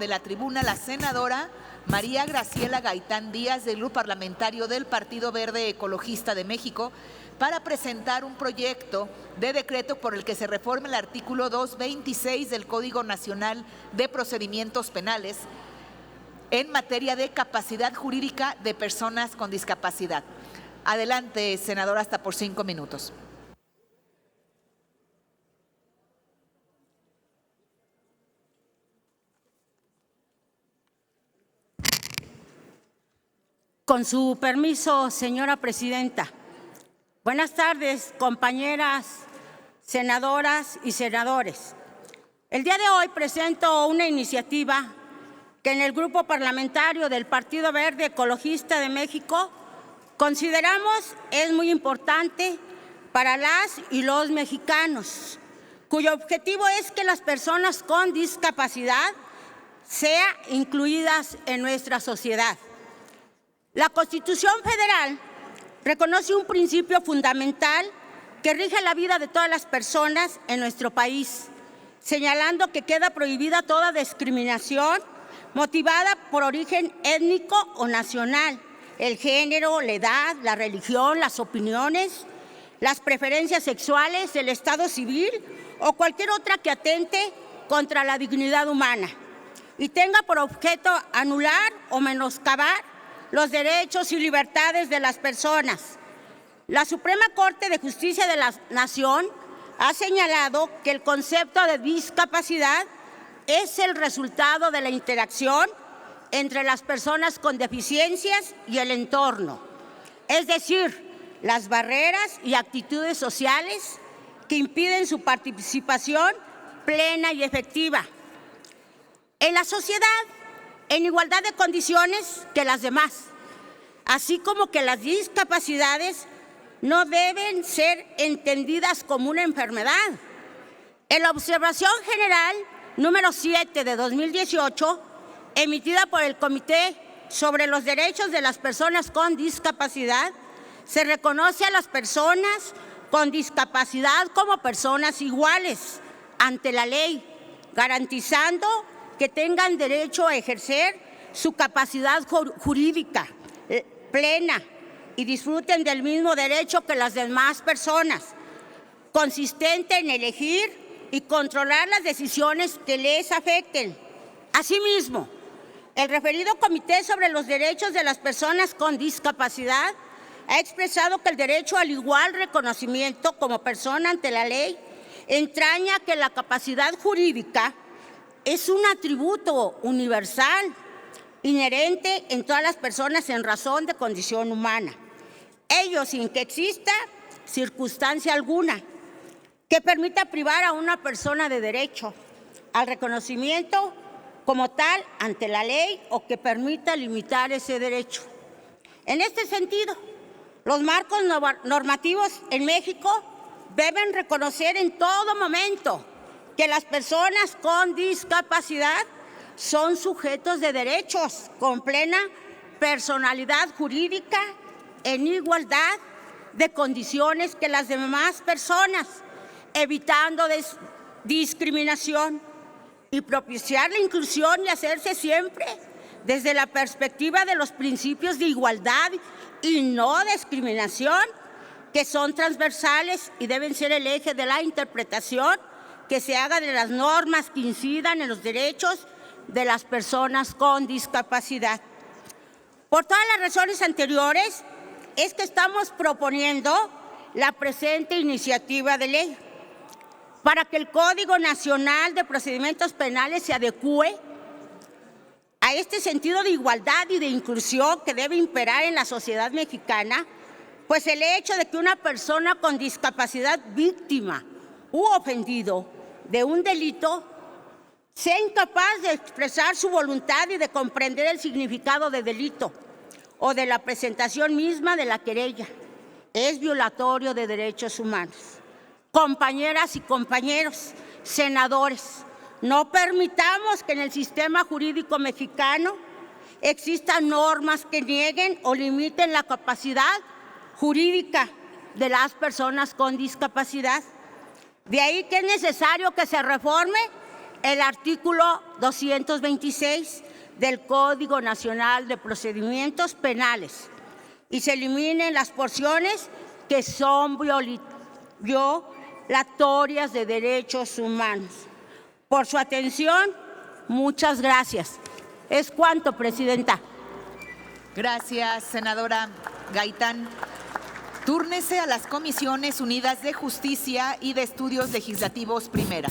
de la tribuna la senadora María Graciela Gaitán Díaz, del Grupo Parlamentario del Partido Verde Ecologista de México, para presentar un proyecto de decreto por el que se reforme el artículo 226 del Código Nacional de Procedimientos Penales en materia de capacidad jurídica de personas con discapacidad. Adelante, senadora, hasta por 5 minutos. Con su permiso, señora presidenta. Buenas tardes, compañeras senadoras y senadores. El día de hoy presento una iniciativa que en el Grupo Parlamentario del Partido Verde Ecologista de México consideramos es muy importante para las y los mexicanos, cuyo objetivo es que las personas con discapacidad sean incluidas en nuestra sociedad. La Constitución Federal reconoce un principio fundamental que rige la vida de todas las personas en nuestro país, señalando que queda prohibida toda discriminación motivada por origen étnico o nacional, el género, la edad, la religión, las opiniones, las preferencias sexuales, el estado civil o cualquier otra que atente contra la dignidad humana y tenga por objeto anular o menoscabar los derechos y libertades de las personas. La Suprema Corte de Justicia de la Nación ha señalado que el concepto de discapacidad es el resultado de la interacción entre las personas con deficiencias y el entorno, es decir, las barreras y actitudes sociales que impiden su participación plena y efectiva en la sociedad, en igualdad de condiciones que las demás, así como que las discapacidades no deben ser entendidas como una enfermedad. En la observación general número 7 de 2018, emitida por el Comité sobre los Derechos de las Personas con Discapacidad, se reconoce a las personas con discapacidad como personas iguales ante la ley, garantizando que tengan derecho a ejercer su capacidad jurídica plena y disfruten del mismo derecho que las demás personas, consistente en elegir y controlar las decisiones que les afecten. Asimismo, el referido Comité sobre los Derechos de las Personas con Discapacidad ha expresado que el derecho al igual reconocimiento como persona ante la ley entraña que la capacidad jurídica es un atributo universal, inherente en todas las personas en razón de condición humana, ello sin que exista circunstancia alguna que permita privar a una persona de derecho al reconocimiento como tal ante la ley o que permita limitar ese derecho. En este sentido, los marcos normativos en México deben reconocer en todo momento que las personas con discapacidad son sujetos de derechos con plena personalidad jurídica en igualdad de condiciones que las demás personas, evitando discriminación y propiciar la inclusión y hacerse siempre desde la perspectiva de los principios de igualdad y no discriminación, que son transversales y deben ser el eje de la interpretación que se haga de las normas que incidan en los derechos de las personas con discapacidad. Por todas las razones anteriores, es que estamos proponiendo la presente iniciativa de ley para que el Código Nacional de Procedimientos Penales se adecúe a este sentido de igualdad y de inclusión que debe imperar en la sociedad mexicana, pues el hecho de que una persona con discapacidad víctima u ofendido de un delito sea incapaz de expresar su voluntad y de comprender el significado del delito o de la presentación misma de la querella es violatorio de derechos humanos. Compañeras y compañeros senadores, no permitamos que en el sistema jurídico mexicano existan normas que nieguen o limiten la capacidad jurídica de las personas con discapacidad. De ahí que es necesario que se reforme el artículo 226 del Código Nacional de Procedimientos Penales y se eliminen las porciones que son violatorias de derechos humanos. Por su atención, muchas gracias. Es cuanto, Presidenta. Gracias, senadora Gaitán. Túrnese a las Comisiones Unidas de Justicia y de Estudios Legislativos primera.